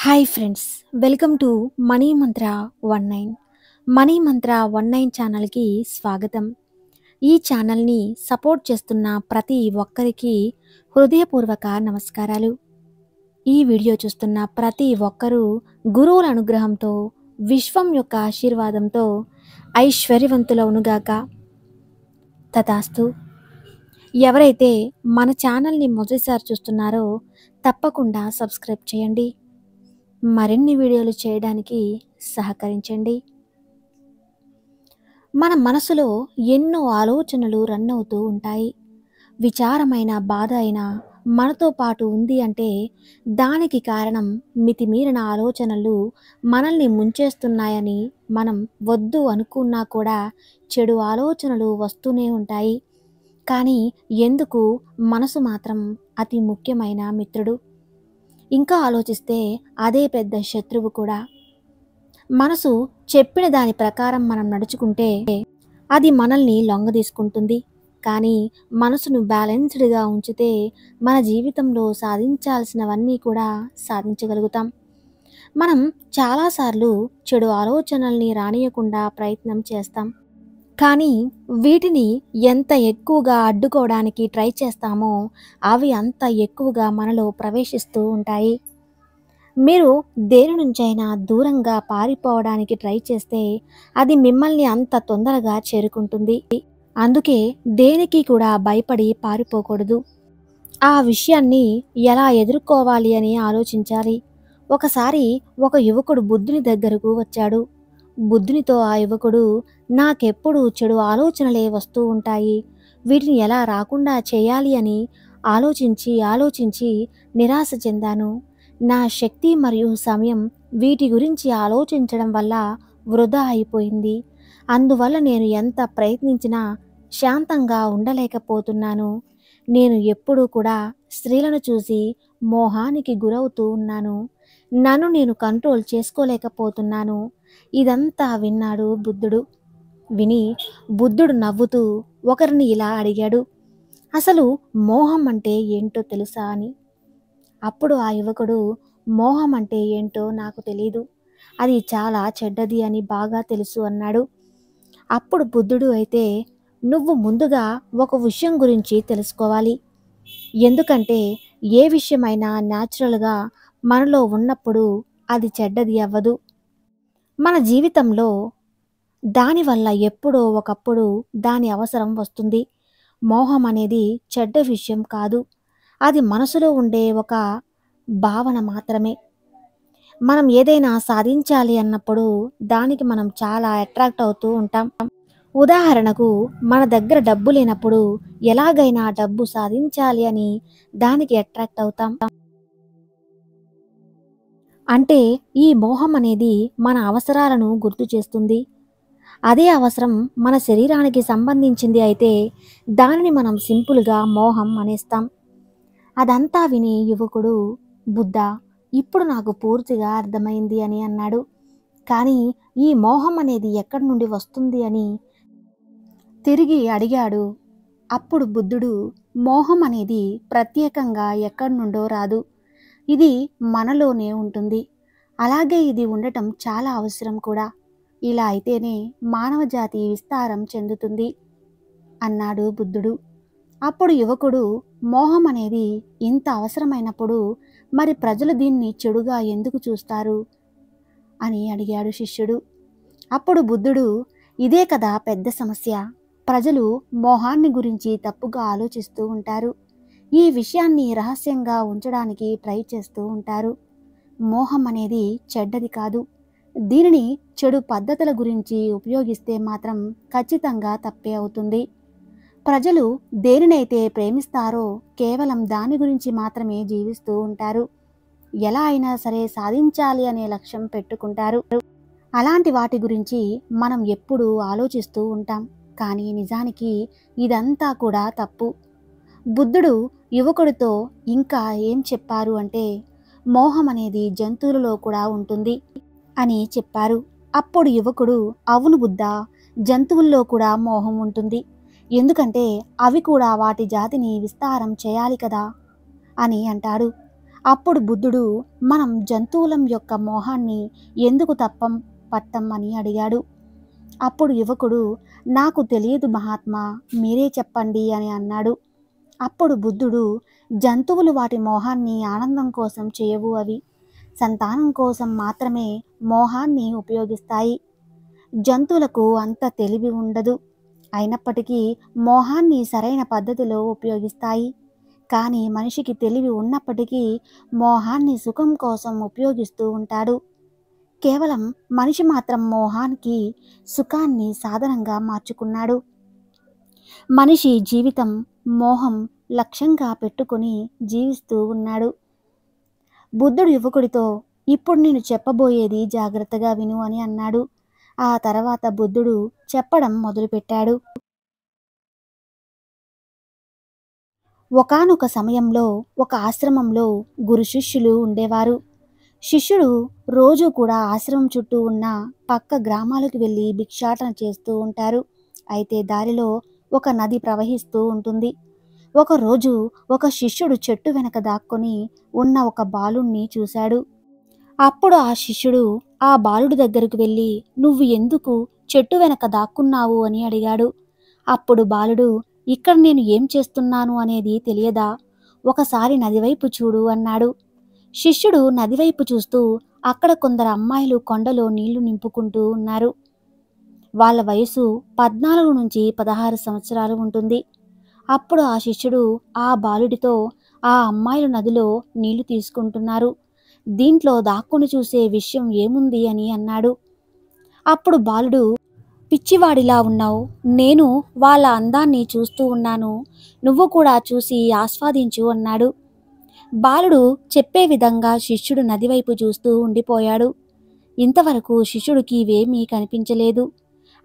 Hi friends, welcome to money Mantra 19. Money మంత్ర 19 ఛానల్కి స్వాగతం. ఈ ఛానల్ని సపోర్ట్ చేస్తున్న ప్రతి ఒక్కరికి హృదయపూర్వక నమస్కారాలు. ఈ వీడియో చూస్తున్న ప్రతి ఒక్కరూ గురువుల అనుగ్రహంతో, విశ్వం యొక్క ఆశీర్వాదంతో ఐశ్వర్యవంతులవునుగాక. తథాస్తు. ఎవరైతే మన ఛానల్ని మొదటిసారి చూస్తున్నారో తప్పకుండా సబ్స్క్రైబ్ చేయండి. మరిన్ని వీడియోలు చేయడానికి సహకరించండి. మన మనసులో ఎన్నో ఆలోచనలు రన్ అవుతూ ఉంటాయి. విచారమైన బాధ అయినా మనతో పాటు ఉంది అంటే దానికి కారణం మితిమీరిన ఆలోచనలు మనల్ని ముంచేస్తున్నాయని. మనం వద్దు అనుకున్నా కూడా చెడు ఆలోచనలు వస్తూనే ఉంటాయి. కానీ ఎందుకు మనసు మాత్రం అతి ముఖ్యమైన మిత్రుడు. ఇంకా ఆలోచిస్తే అదే పెద్ద శత్రువు కూడా. మనసు చెప్పిన దాని ప్రకారం మనం నడుచుకుంటే అది మనల్ని లొంగదీసుకుంటుంది. కానీ మనసును బ్యాలెన్స్డ్గా ఉంచితే మన జీవితంలో సాధించాల్సినవన్నీ కూడా సాధించగలుగుతాం. మనం చాలాసార్లు చెడు ఆలోచనల్ని రానియకుండా ప్రయత్నం చేస్తాం. కానీ వీటిని ఎంత ఎక్కువగా అడ్డుకోవడానికి ట్రై చేస్తామో అవి అంత ఎక్కువగా మనలో ప్రవేశిస్తూ ఉంటాయి. మీరు దేని నుంచైనా దూరంగా పారిపోవడానికి ట్రై చేస్తే అది మిమ్మల్ని అంత తొందరగా చేరుకుంటుంది. అందుకే దేనికి కూడా భయపడి పారిపోకూడదు. ఆ విషయాన్ని ఎలా ఎదుర్కోవాలి అని ఆలోచించాలి. ఒకసారి ఒక యువకుడు బుద్ధుని దగ్గరకు వచ్చాడు. బుద్ధునితో ఆ యువకుడు, నాకెప్పుడు చెడు ఆలోచనలే వస్తూ ఉంటాయి, వీటిని ఎలా రాకుండా చేయాలి అని ఆలోచించి నిరాశ చెందాను. నా శక్తి మరియు సమయం వీటి గురించి ఆలోచించడం వల్ల వృధా అయిపోయింది. అందువల్ల నేను ఎంత ప్రయత్నించినా శాంతంగా ఉండలేకపోతున్నాను. నేను ఎప్పుడూ కూడా స్త్రీలను చూసి మోహానికి గురవుతూ ఉన్నాను. నన్ను నేను కంట్రోల్ చేసుకోలేకపోతున్నాను. ఇదంతా విన్నాడు బుద్ధుడు. విని బుద్ధుడు నవ్వుతూ ఒకరిని ఇలా అడిగాడు, అసలు మోహం అంటే ఏంటో తెలుసా అని. అప్పుడు ఆ యువకుడు, మోహం అంటే ఏంటో నాకు తెలీదు, అది చాలా చెడ్డది అని బాగా తెలుసు అన్నాడు. అప్పుడు బుద్ధుడు, అయితే నువ్వు ముందుగా ఒక విషయం గురించి తెలుసుకోవాలి. ఎందుకంటే ఏ విషయమైనా న్యాచురల్గా మనలో ఉన్నప్పుడు అది చెడ్డది అవ్వదు. మన జీవితంలో దానివల్ల ఎప్పుడో ఒకప్పుడు దాని అవసరం వస్తుంది. మోహం అనేది చెడ్డ విషయం కాదు. అది మనసులో ఉండే ఒక భావన మాత్రమే. మనం ఏదైనా సాధించాలి అన్నప్పుడు దానికి మనం చాలా అట్రాక్ట్ అవుతూ ఉంటాం. ఉదాహరణకు, మన దగ్గర డబ్బు లేనప్పుడు ఎలాగైనా డబ్బు సాధించాలి అని దానికి అట్రాక్ట్ అవుతాం. అంటే ఈ మోహం అనేది మన అవసరాలను గుర్తు చేస్తుంది. అదే అవసరం మన శరీరానికి సంబంధించింది అయితే దానిని మనం సింపుల్గా మోహం అనేస్తాం. అదంతా విని యువకుడు, బుద్ధ, ఇప్పుడు నాకు పూర్తిగా అర్థమైంది అని అన్నాడు. కానీ ఈ మోహం అనేది ఎక్కడి నుండి వస్తుంది అని తిరిగి అడిగాడు. అప్పుడు బుద్ధుడు, మోహం అనేది ప్రత్యేకంగా ఎక్కడి నుండో రాదు. ఇది మనలోనే ఉంటుంది. అలాగే ఇది ఉండటం చాలా అవసరం కూడా. ఇలా అయితేనే మానవ జాతి విస్తారం చెందుతుంది అన్నాడు బుద్ధుడు. అప్పుడు యువకుడు, మోహం అనేది ఇంత అవసరమైనప్పుడు మరి ప్రజలు దీన్ని చెడుగా ఎందుకు చూస్తారు అని అడిగాడు శిష్యుడు. అప్పుడు బుద్ధుడు, ఇదే కదా పెద్ద సమస్య. ప్రజలు మోహాన్ని గురించి తప్పుగా ఆలోచిస్తూ ఉంటారు. ఈ విషయాన్ని రహస్యంగా ఉంచడానికి ట్రై చేస్తూ ఉంటారు. మోహం అనేది చెడ్డది కాదు. దీనిని చెడు పద్ధతుల గురించి ఉపయోగిస్తే మాత్రం ఖచ్చితంగా తప్పే అవుతుంది. ప్రజలు దేనినైతే ప్రేమిస్తారో కేవలం దాని గురించి మాత్రమే జీవిస్తూ ఉంటారు. ఎలా అయినా సరే సాధించాలి అనే లక్ష్యం పెట్టుకుంటారు. అలాంటి వాటి గురించి మనం ఎప్పుడూ ఆలోచిస్తూ ఉంటాం. కానీ నిజానికి ఇదంతా కూడా తప్పు. బుద్ధుడు యువకుడితో ఇంకా ఏం చెప్పారు అంటే, మోహం అనేది జంతువులలో కూడా ఉంటుంది అని చెప్పారు. అప్పుడు యువకుడు, అవును బుద్ధ, జంతువుల్లో కూడా మోహం ఉంటుంది. ఎందుకంటే అవి కూడా వాటి జాతిని విస్తారం చేయాలి కదా అని అంటాడు. అప్పుడు బుద్ధుడు, మనం జంతువులం యొక్క మోహాన్ని ఎందుకు పట్టం అని అడిగాడు. అప్పుడు యువకుడు, నాకు తెలియదు మహాత్మా, మీరే చెప్పండి అని అన్నాడు. అప్పుడు బుద్ధుడు, జంతువులు వాటి మోహాన్ని ఆనందం కోసం చేయవు, అవి సంతానం కోసం మాత్రమే మోహాన్ని ఉపయోగిస్తాయి. జంతువులకు అంత తెలివి ఉండదు, అయినప్పటికీ మోహాన్ని సరైన పద్ధతిలో ఉపయోగిస్తాయి. కానీ మనిషికి తెలివి ఉన్నప్పటికీ మోహాన్ని సుఖం కోసం ఉపయోగిస్తూ ఉంటాడు. కేవలం మనిషి మాత్రం మోహానికి సుఖాన్ని సాధనంగా మార్చుకున్నాడు. మనిషి జీవితం మోహం లక్ష్యంగా పెట్టుకుని జీవిస్తూ ఉన్నాడు. బుద్ధుడు యువకుడితో, ఇప్పుడు నేను చెప్పబోయేది జాగ్రత్తగా విను అని అన్నాడు. ఆ తర్వాత బుద్ధుడు చెప్పడం మొదలుపెట్టాడు. ఒకానొక సమయంలో ఒక ఆశ్రమంలో గురు శిష్యులు ఉండేవారు. శిష్యుడు రోజు కూడా ఆశ్రమం చుట్టూ ఉన్న పక్క గ్రామాలకు వెళ్ళి భిక్షాటన చేస్తూ ఉంటారు. అయితే దారిలో ఒక నది ప్రవహిస్తూ ఉంటుంది. ఒకరోజు ఒక శిష్యుడు చెట్టు వెనక దాక్కొని ఉన్న ఒక బాలుణ్ణి చూశాడు. అప్పుడు ఆ శిష్యుడు ఆ బాలుడి దగ్గరకు వెళ్ళి, నువ్వు ఎందుకు చెట్టు వెనక దాక్కున్నావు అని అడిగాడు. అప్పుడు బాలుడు, ఇక్కడ నేను ఏం చేస్తున్నాను అనేది తెలియదా? ఒకసారి నదివైపు చూడు అన్నాడు. శిష్యుడు నదివైపు చూస్తూ అక్కడ కొందరు అమ్మాయిలు కొండలో నీళ్లు నింపుకుంటూ ఉన్నారు. వాళ్ళ వయసు 14 నుంచి 16 సంవత్సరాలు ఉంటుంది. అప్పుడు ఆ శిష్యుడు ఆ బాలుడితో, ఆ అమ్మాయిలు నదిలో నీళ్లు తీసుకుంటున్నారు, దీంట్లో దాక్కుని చూసే విషయం ఏముంది అని అన్నాడు. అప్పుడు బాలుడు, పిచ్చివాడిలా ఉన్నావు, నేను వాళ్ళ అందాన్ని చూస్తూ ఉన్నాను, నువ్వు కూడా చూసి ఆస్వాదించు అన్నాడు. బాలుడు చెప్పే విధంగా శిష్యుడు నదివైపు చూస్తూ ఉండిపోయాడు. ఇంతవరకు శిష్యుడికి ఇవేమీ కనిపించలేదు.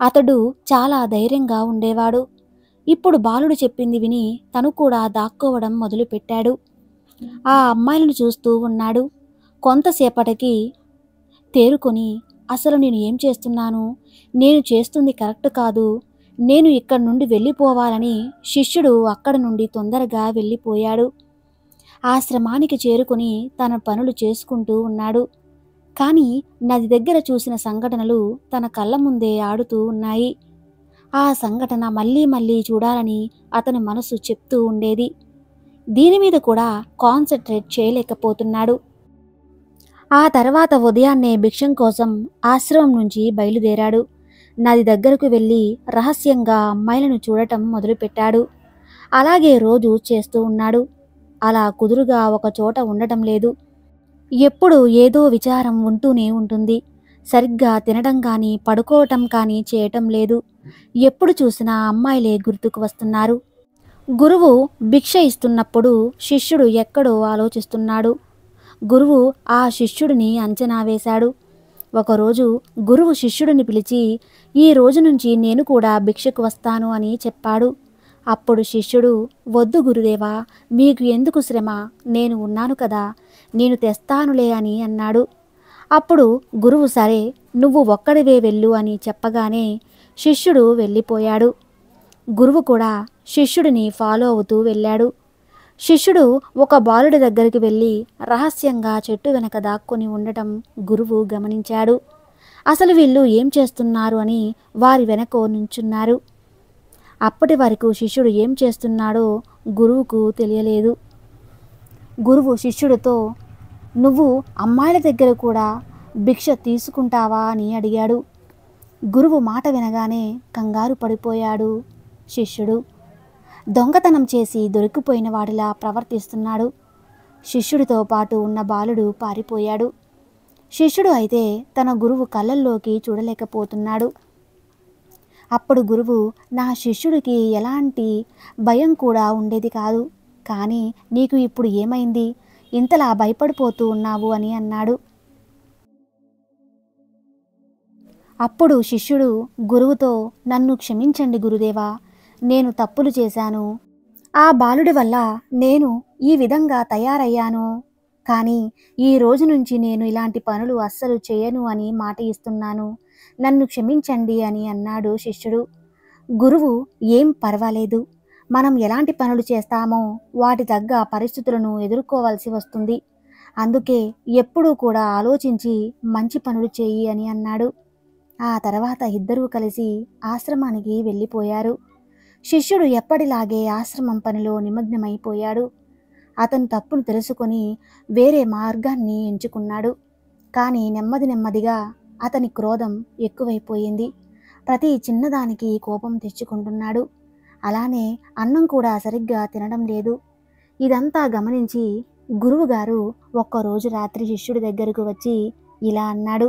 అతడు చాలా ధైర్యంగా ఉండేవాడు. ఇప్పుడు బాలుడు చెప్పింది విని తను కూడా దాక్కోవడం మొదలుపెట్టాడు. ఆ అమ్మాయిలను చూస్తూ ఉన్నాడు. కొంతసేపటికి తేరుకొని, అసలు నేను ఏం చేస్తున్నాను, నేను చేస్తుంది కరెక్ట్ కాదు, నేను ఇక్కడి నుండి వెళ్ళిపోవాలని శిష్యుడు అక్కడి నుండి తొందరగా వెళ్ళిపోయాడు. ఆశ్రమానికి చేరుకుని తన పనులు చేసుకుంటూ ఉన్నాడు. కానీ నది దగ్గర చూసిన సంఘటనలు తన కళ్ళ ముందే ఆడుతూ ఉన్నాయి. ఆ సంఘటన మళ్ళీ మళ్ళీ చూడాలని అతని మనసు చెప్తూ ఉండేది. దీని మీద కూడా కాన్సన్ట్రేట్ చేయలేకపోతున్నాడు. ఆ తర్వాత ఉదయాన్నే భిక్షం కోసం ఆశ్రమం నుంచి బయలుదేరాడు. నది దగ్గరకు వెళ్ళి రహస్యంగా అమ్మాయిలను చూడటం మొదలుపెట్టాడు. అలాగే రోజు చేస్తూ ఉన్నాడు. అలా కుదురుగా ఒక చోట ఉండటం లేదు. ఎప్పుడు ఏదో విచారం ఉంటూనే ఉంటుంది. సరిగ్గా తినడం కానీ పడుకోవటం కానీ చేయటం లేదు. ఎప్పుడు చూసినా అమ్మాయిలే గుర్తుకు వస్తున్నారు. గురువు భిక్ష ఇస్తున్నప్పుడు శిష్యుడు ఎక్కడో ఆలోచిస్తున్నాడు. గురువు ఆ శిష్యుడిని అంచనా వేశాడు. ఒకరోజు గురువు శిష్యుడిని పిలిచి, ఈ రోజు నుంచి నేను కూడా భిక్షకు వస్తాను అని చెప్పాడు. అప్పుడు శిష్యుడు, వద్దు గురుదేవా, మీకు ఎందుకు శ్రమ, నేను ఉన్నాను కదా, నేను తెస్తానులే అని అన్నాడు. అప్పుడు గురువు, సరే నువ్వు ఒక్కడివే వెళ్ళు అని చెప్పగానే శిష్యుడు వెళ్ళిపోయాడు. గురువు కూడా శిష్యుడిని ఫాలో అవుతూ వెళ్ళాడు. శిష్యుడు ఒక బాలుడి దగ్గరికి వెళ్ళి రహస్యంగా చెట్టు వెనక దాక్కొని ఉండటం గురువు గమనించాడు. అసలు వీళ్ళు ఏం చేస్తున్నారు అని వారి వెనక నుంచున్నారు. అప్పటి వరకు శిష్యుడు ఏం చేస్తున్నాడో గురువుకు తెలియలేదు. గురువు శిష్యుడితో, నువ్వు అమ్మాయిల దగ్గర కూడా భిక్ష తీసుకుంటావా అని అడిగాడు. గురువు మాట వినగానే కంగారు పడిపోయాడు. శిష్యుడు దొంగతనం చేసి దొరికిపోయిన వాడిలా ప్రవర్తిస్తున్నాడు. శిష్యుడితో పాటు ఉన్న బాలుడు పారిపోయాడు. శిష్యుడు అయితే తన గురువు కళ్ళల్లోకి చూడలేకపోతున్నాడు. అప్పుడు గురువు, నా శిష్యుడికి ఎలాంటి భయం కూడా ఉండేది కాదు, కానీ నీకు ఇప్పుడు ఏమైంది, ఇంతలా భయపడిపోతూ ఉన్నావు అని అన్నాడు. అప్పుడు శిష్యుడు గురువుతో, నన్ను క్షమించండి గురుదేవా, నేను తప్పులు చేశాను. ఆ బాలుడి వల్ల నేను ఈ విధంగా తయారయ్యాను. కానీ ఈ రోజు నుంచి నేను ఇలాంటి పనులు అస్సలు చేయను అని మాట ఇస్తున్నాను. నన్ను క్షమించండి అని అన్నాడు శిష్యుడు. గురువు, ఏం పర్వాలేదు, మనం ఎలాంటి పనులు చేస్తామో వాటి తగ్గ పరిస్థితులను ఎదుర్కోవాల్సి వస్తుంది. అందుకే ఎప్పుడూ కూడా ఆలోచించి మంచి పనులు చెయ్యి అని అన్నాడు. ఆ తర్వాత ఇద్దరూ కలిసి ఆశ్రమానికి వెళ్ళిపోయారు. శిష్యుడు ఎప్పటిలాగే ఆశ్రమం పనిలో నిమగ్నమైపోయాడు. అతను తప్పును తెలుసుకొని వేరే మార్గాన్ని ఎంచుకున్నాడు. కానీ నెమ్మదిగా అతని క్రోధం ఎక్కువైపోయింది. ప్రతి చిన్నదానికి కోపం తెచ్చుకుంటున్నాడు. అలానే అన్నం కూడా సరిగ్గా తినడం లేదు. ఇదంతా గమనించి గురువుగారు ఒక్కరోజు రాత్రి శిష్యుడి దగ్గరకు వచ్చి ఇలా అన్నాడు.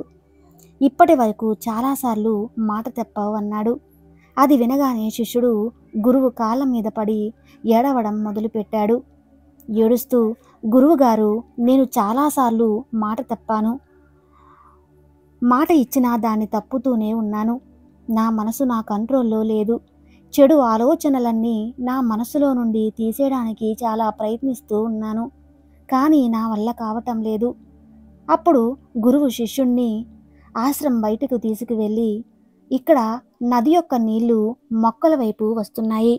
ఇప్పటి వరకు చాలాసార్లు మాట తప్పావు అన్నాడు. అది వినగానే శిష్యుడు గురువు కాళ్ళ మీద పడి ఏడవడం మొదలుపెట్టాడు. ఏడుస్తూ, గురువుగారు, నేను చాలాసార్లు మాట తప్పాను. మాట ఇచ్చినా దాన్ని తప్పుతూనే ఉన్నాను. నా మనసు నా కంట్రోల్లో లేదు. చెడు ఆలోచనలన్నీ నా మనసులో నుండి తీసేయడానికి చాలా ప్రయత్నిస్తూ ఉన్నాను. కానీ నా వల్ల కావటం లేదు. అప్పుడు గురువు శిష్యుణ్ణి ఆశ్రమం బయటకు తీసుకువెళ్ళి, ఇక్కడ నది యొక్క నీళ్లు మొక్కల వైపు వస్తున్నాయి.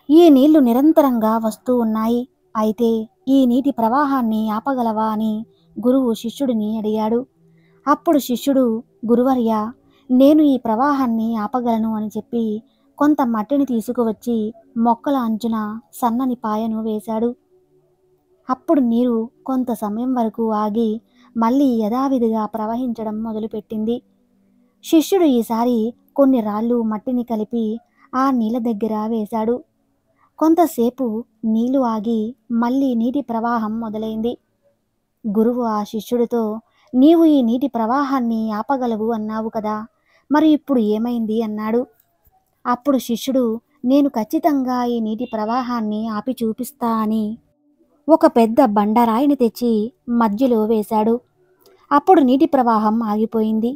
ఈ నీళ్లు నిరంతరంగా వస్తూ ఉన్నాయి. అయితే ఈ నీటి ప్రవాహాన్ని ఆపగలవా అని గురువు శిష్యుడిని అడిగాడు. అప్పుడు శిష్యుడు, గురువర్య, నేను ఈ ప్రవాహాన్ని ఆపగలను అని చెప్పి కొంత మట్టిని తీసుకువచ్చి మొక్కల అంచున సన్నని పాయను వేశాడు. అప్పుడు నీరు కొంత సమయం వరకు ఆగి మళ్ళీ యథావిధిగా ప్రవహించడం మొదలుపెట్టింది. శిష్యుడు ఈసారి కొన్ని రాళ్ళు మట్టిని కలిపి ఆ నీళ్ళ దగ్గర వేశాడు. కొంతసేపు నీళ్లు ఆగి మళ్ళీ నీటి ప్రవాహం మొదలైంది. గురువు ఆ శిష్యుడితో, నీవు ఈ నీటి ప్రవాహాన్ని ఆపగలవు అన్నావు కదా, మరి ఇప్పుడు ఏమైంది అన్నాడు. అప్పుడు శిష్యుడు, నేను ఖచ్చితంగా ఈ నీటి ప్రవాహాన్ని ఆపి చూపిస్తా అని ఒక పెద్ద బండరాయిని తెచ్చి మధ్యలో వేశాడు. అప్పుడు నీటి ప్రవాహం ఆగిపోయింది.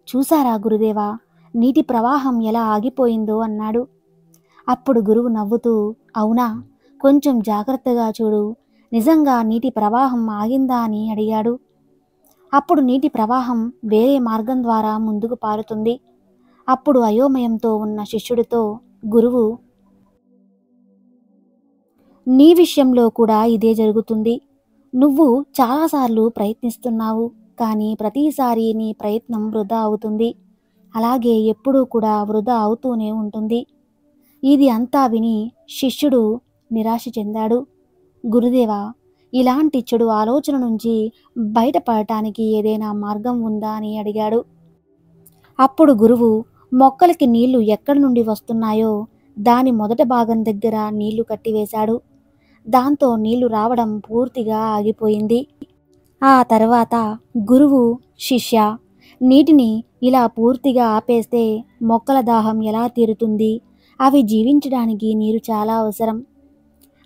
చూసారా గురుదేవా, నీటి ప్రవాహం ఎలా ఆగిపోయిందో అన్నాడు. అప్పుడు గురువు నవ్వుతూ, అవునా, కొంచెం జాగ్రత్తగా చూడు, నిజంగా నీటి ప్రవాహం ఆగిందా అని అడిగాడు. అప్పుడు నీటి ప్రవాహం వేరే మార్గం ద్వారా ముందుకు పారుతుంది. అప్పుడు అయోమయంతో ఉన్న శిష్యుడితో గురువు, నీ విషయంలో కూడా ఇదే జరుగుతుంది. నువ్వు చాలాసార్లు ప్రయత్నిస్తున్నావు, కానీ ప్రతిసారి నీ ప్రయత్నం వృధా అవుతుంది. అలాగే ఎప్పుడూ కూడా వృధా అవుతూనే ఉంటుంది. ఇది అంతా విని శిష్యుడు నిరాశ చెందాడు. గురుదేవా, ఇలాంటి చెడు ఆలోచన నుంచి బయటపడటానికి ఏదైనా మార్గం ఉందా అని అడిగాడు. అప్పుడు గురువు మొక్కలకి నీళ్లు ఎక్కడి నుండి వస్తున్నాయో దాని మొదటి భాగం దగ్గర నీళ్లు కట్టివేశాడు. దాంతో నీళ్లు రావడం పూర్తిగా ఆగిపోయింది. ఆ తర్వాత గురువు, శిష్య, నీటిని ఇలా పూర్తిగా ఆపేస్తే మొక్కల దాహం ఎలా తీరుతుంది? అవి జీవించడానికి నీరు చాలా అవసరం.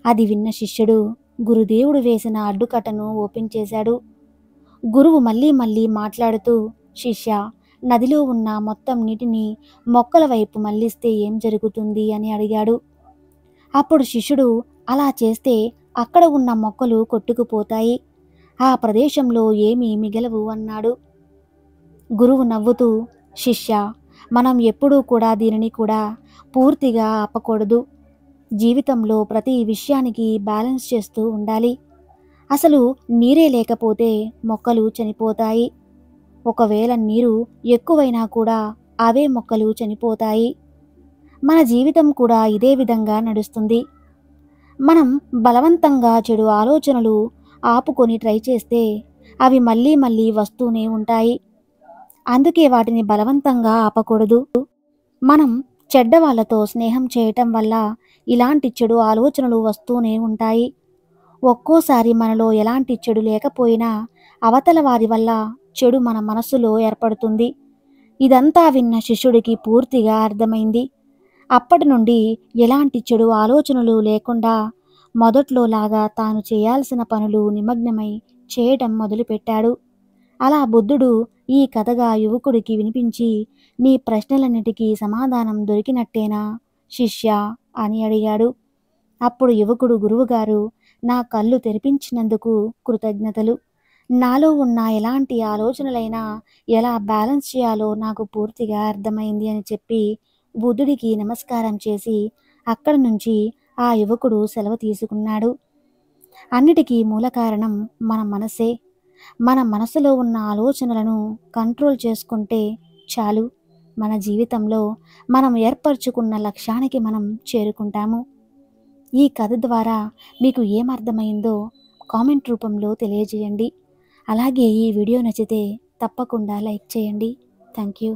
అది విన్న శిష్యుడు గురుదేవుడు వేసిన అడ్డుకట్టను ఓపెన్ చేశాడు. గురువు మళ్ళీ మాట్లాడుతూ, శిష్య, నదిలో ఉన్న మొత్తం నీటిని మొక్కల వైపు మళ్లిస్తే ఏం జరుగుతుంది అని అడిగాడు. అప్పుడు శిష్యుడు, అలా చేస్తే అక్కడ ఉన్న మొక్కలు కొట్టుకుపోతాయి, ఆ ప్రదేశంలో ఏమీ మిగలవు అన్నాడు. గురువు నవ్వుతూ, శిష్య, మనం ఎప్పుడూ కూడా దీనిని కూడా పూర్తిగా ఆపకూడదు. జీవితంలో ప్రతి విషయానికి బ్యాలెన్స్ చేస్తూ ఉండాలి. అసలు నీరే లేకపోతే మొక్కలు చనిపోతాయి. ఒకవేళ నీరు ఎక్కువైనా కూడా అవే మొక్కలు చనిపోతాయి. మన జీవితం కూడా ఇదే విధంగా నడుస్తుంది. మనం బలవంతంగా చెడు ఆలోచనలు ఆపుకొని ట్రై చేస్తే అవి మళ్ళీ వస్తూనే ఉంటాయి. అందుకే వాటిని బలవంతంగా ఆపకూడదు. మనం చెడ్డవాళ్లతో స్నేహం చేయటం వల్ల ఇలాంటి చెడు ఆలోచనలు వస్తూనే ఉంటాయి. ఒక్కోసారి మనలో ఎలాంటి చెడు లేకపోయినా అవతల వారి వల్ల చెడు మన మనస్సులో ఏర్పడుతుంది. ఇదంతా విన్న శిష్యుడికి పూర్తిగా అర్థమైంది. అప్పటి నుండి ఎలాంటి చెడు ఆలోచనలు లేకుండా మొదట్లోలాగా తాను చేయాల్సిన పనులు నిమగ్నమై చేయటం మొదలుపెట్టాడు. అలా బుద్ధుడు ఈ కథగా యువకుడికి వినిపించి, నీ ప్రశ్నలన్నిటికీ సమాధానం దొరికినట్టేనా శిష్య అని అడిగాడు. అప్పుడు యువకుడు, గురువుగారు, నా కళ్ళు తెరిపించినందుకు కృతజ్ఞతలు. నాలో ఉన్న ఎలాంటి ఆలోచనలైనా ఎలా బ్యాలెన్స్ చేయాలో నాకు పూర్తిగా అర్థమైంది అని చెప్పి బుద్ధుడికి నమస్కారం చేసి అక్కడి నుంచి ఆ యువకుడు సెలవు తీసుకున్నాడు. అన్నిటికీ మూల కారణం మన మనసే. మన మనసులో ఉన్న ఆలోచనలను కంట్రోల్ చేసుకుంటే చాలు, మన జీవితంలో మనం ఏర్పరచుకున్న లక్ష్యానికి మనం చేరుకుంటాము. ఈ కథ ద్వారా మీకు ఏమర్థమైందో కామెంట్ రూపంలో తెలియజేయండి. అలాగే ఈ వీడియో నచ్చితే తప్పకుండా లైక్ చేయండి. Thank you.